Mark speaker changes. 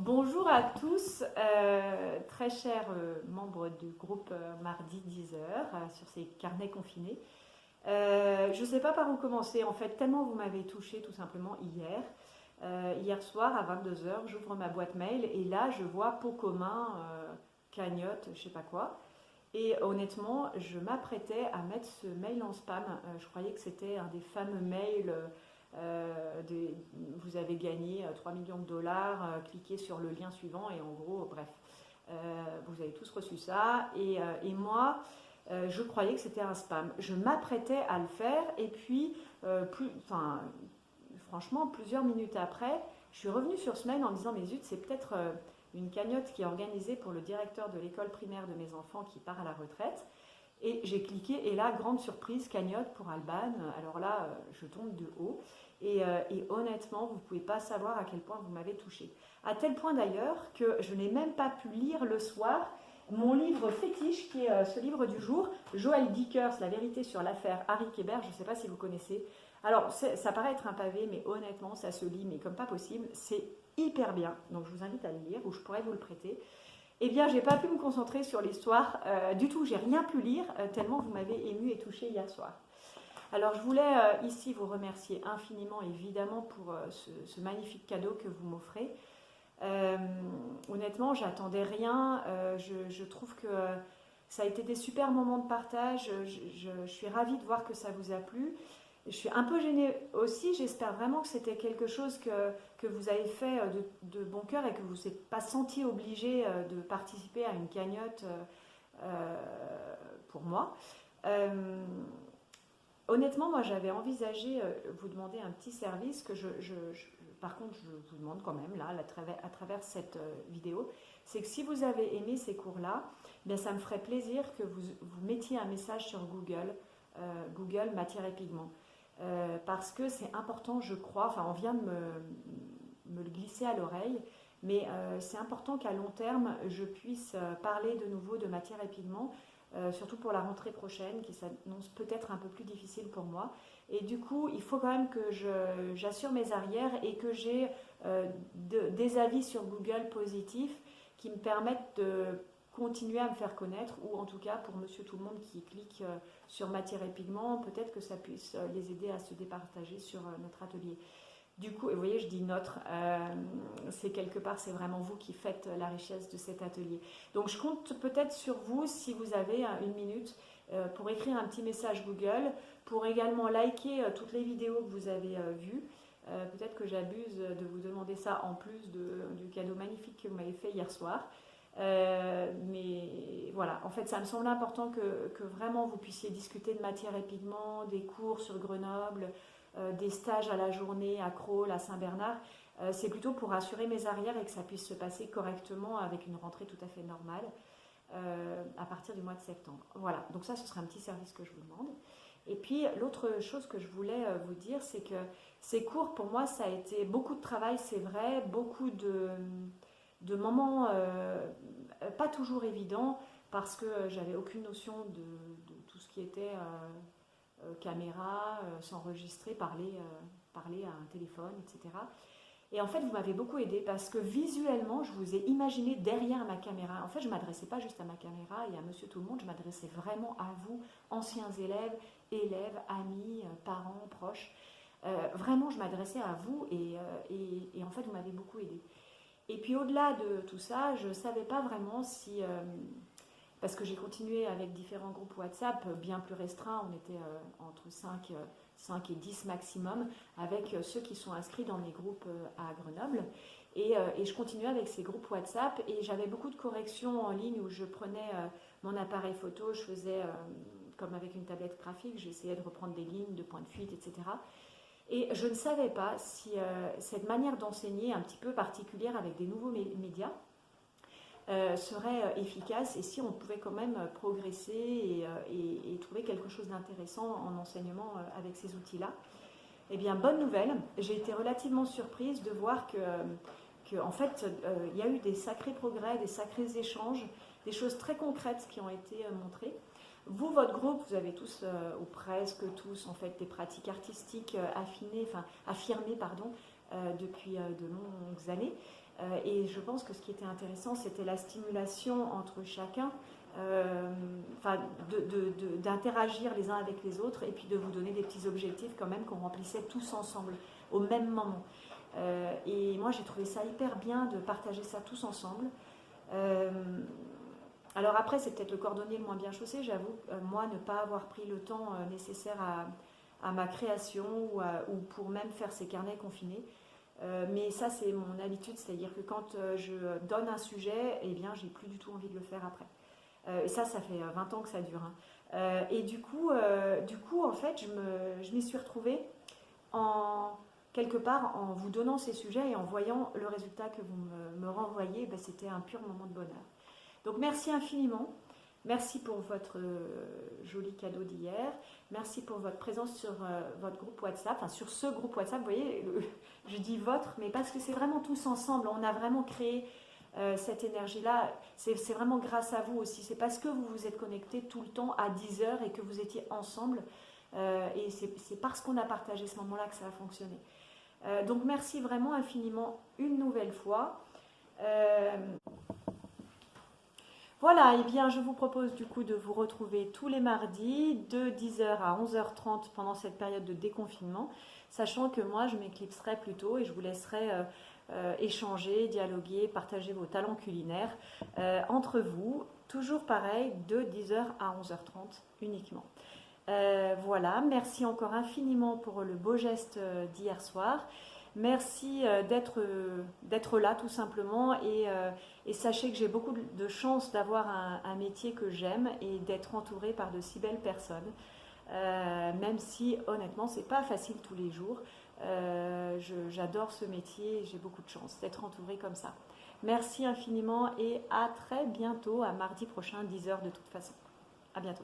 Speaker 1: Bonjour à tous, très chers membres du groupe Mardi 10 heures sur ces carnets confinés. Je ne sais pas par où commencer, en fait, tellement vous m'avez touché tout simplement hier. Hier soir à 22 heures, j'ouvre ma boîte mail et là je vois pot commun, cagnotte, je sais pas quoi. Et honnêtement, je m'apprêtais à mettre ce mail en spam. Je croyais que c'était un des fameux mails. Vous avez gagné 3 millions de dollars, cliquez sur le lien suivant et en gros, bref, vous avez tous reçu ça. Et moi, je croyais que c'était un spam. Je m'apprêtais à le faire et puis, franchement, plusieurs minutes après, je suis revenue sur ce mail en me disant mais zut, c'est peut-être une cagnotte qui est organisée pour le directeur de l'école primaire de mes enfants qui part à la retraite. Et j'ai cliqué et là, grande surprise, cagnotte pour Alban. Alors là, je tombe de haut. Et honnêtement, vous ne pouvez pas savoir à quel point vous m'avez touché. À tel point d'ailleurs que je n'ai même pas pu lire le soir mon livre fétiche, qui est ce livre du jour, Joël Dickers, La vérité sur l'affaire Harry Kéber. Je ne sais pas si vous connaissez. Alors, ça paraît être un pavé, mais honnêtement, ça se lit, mais comme pas possible. C'est hyper bien. Donc, je vous invite à le lire, ou je pourrais vous le prêter. Eh bien, j'ai pas pu me concentrer sur l'histoire du tout. J'ai rien pu lire, tellement vous m'avez ému et touché hier soir. Alors, je voulais ici vous remercier infiniment, évidemment, pour ce magnifique cadeau que vous m'offrez. Honnêtement, j'attendais rien. Je trouve que ça a été des super moments de partage. Je suis ravie de voir que ça vous a plu. Je suis un peu gênée aussi. J'espère vraiment que c'était quelque chose que vous avez fait de bon cœur et que vous n'êtes pas senti obligé de participer à une cagnotte pour moi. Honnêtement, moi j'avais envisagé vous demander un petit service que par contre je vous demande quand même là à travers cette vidéo, c'est que si vous avez aimé ces cours-là, bien ça me ferait plaisir que vous mettiez un message sur Google, Google matière et pigments. Parce que c'est important, je crois, enfin on vient de me le glisser à l'oreille, mais c'est important qu'à long terme je puisse parler de nouveau de matière et pigments. Surtout pour la rentrée prochaine, qui s'annonce peut-être un peu plus difficile pour moi. Et du coup, il faut quand même que j'assure mes arrières et que j'ai des avis sur Google positifs qui me permettent de continuer à me faire connaître, ou en tout cas pour monsieur tout le monde qui clique sur matière et pigments, peut-être que ça puisse les aider à se départager sur notre atelier. Du coup, et vous voyez, je dis notre, c'est quelque part, c'est vraiment vous qui faites la richesse de cet atelier. Donc je compte peut-être sur vous, si vous avez une minute, pour écrire un petit message Google, pour également liker toutes les vidéos que vous avez vues. Peut-être que j'abuse de vous demander ça en plus du cadeau magnifique que vous m'avez fait hier soir. Mais voilà, en fait, ça me semble important que vraiment vous puissiez discuter de matière et pigments, des cours sur Grenoble, des stages à la journée à Crolles, à Saint-Bernard. C'est plutôt pour assurer mes arrières et que ça puisse se passer correctement avec une rentrée tout à fait normale à partir du mois de septembre. Voilà, donc ça ce serait un petit service que je vous demande. Et puis l'autre chose que je voulais vous dire, c'est que ces cours pour moi ça a été beaucoup de travail, c'est vrai, beaucoup de moments pas toujours évidents parce que j'avais aucune notion de tout ce qui était caméra, s'enregistrer, parler à un téléphone, etc. Et en fait, vous m'avez beaucoup aidé parce que visuellement, je vous ai imaginé derrière ma caméra. En fait, je ne m'adressais pas juste à ma caméra et à monsieur tout le monde, je m'adressais vraiment à vous, anciens élèves, amis, parents, proches. Vraiment, je m'adressais à vous et en fait, vous m'avez beaucoup aidé. Et puis au-delà de tout ça, je ne savais pas vraiment si... parce que j'ai continué avec différents groupes WhatsApp bien plus restreints, on était entre 5 et 10 maximum, avec ceux qui sont inscrits dans mes groupes à Grenoble. Et je continuais avec ces groupes WhatsApp et j'avais beaucoup de corrections en ligne où je prenais mon appareil photo, je faisais comme avec une tablette graphique, j'essayais de reprendre des lignes de points de fuite, etc. Et je ne savais pas si cette manière d'enseigner un petit peu particulière avec des nouveaux médias serait efficace et si on pouvait quand même progresser et trouver quelque chose d'intéressant en enseignement avec ces outils-là. Eh bien, bonne nouvelle, j'ai été relativement surprise de voir que en fait, il y a eu des sacrés progrès, des sacrés échanges, des choses très concrètes qui ont été montrées. Vous, votre groupe, vous avez tous, ou presque tous, en fait, des pratiques artistiques affirmées, depuis de longues années. Et je pense que ce qui était intéressant, c'était la stimulation entre chacun, d'interagir les uns avec les autres et puis de vous donner des petits objectifs quand même qu'on remplissait tous ensemble au même moment. Et moi j'ai trouvé ça hyper bien de partager ça tous ensemble. Alors après c'est peut-être le cordonnier le moins bien chaussé, j'avoue, moi ne pas avoir pris le temps nécessaire à ma création ou pour même faire ces carnets confinés. Mais ça c'est mon habitude, c'est-à-dire que quand je donne un sujet, eh bien j'ai plus du tout envie de le faire après. Et ça fait 20 ans que ça dure. Hein. Et du coup, en fait, je m'y suis retrouvée quelque part en vous donnant ces sujets et en voyant le résultat que vous me renvoyez, ben, c'était un pur moment de bonheur. Donc merci infiniment. Merci pour votre joli cadeau d'hier. Merci pour votre présence sur votre groupe WhatsApp, enfin sur ce groupe WhatsApp. Vous voyez, je dis votre, mais parce que c'est vraiment tous ensemble. On a vraiment créé cette énergie-là. C'est vraiment grâce à vous aussi. C'est parce que vous vous êtes connectés tout le temps à 10h et que vous étiez ensemble. Et c'est parce qu'on a partagé ce moment-là que ça a fonctionné. Donc merci vraiment infiniment une nouvelle fois. Voilà, et bien je vous propose du coup de vous retrouver tous les mardis de 10h à 11h30 pendant cette période de déconfinement, sachant que moi je m'éclipserai plus tôt et je vous laisserai échanger, dialoguer, partager vos talents culinaires entre vous, toujours pareil, de 10h à 11h30 uniquement. Voilà, merci encore infiniment pour le beau geste d'hier soir. Merci d'être là tout simplement et sachez que j'ai beaucoup de chance d'avoir un métier que j'aime et d'être entourée par de si belles personnes, même si honnêtement c'est pas facile tous les jours. J'adore ce métier et j'ai beaucoup de chance d'être entourée comme ça. Merci infiniment et à très bientôt, à mardi prochain 10h de toute façon. À bientôt.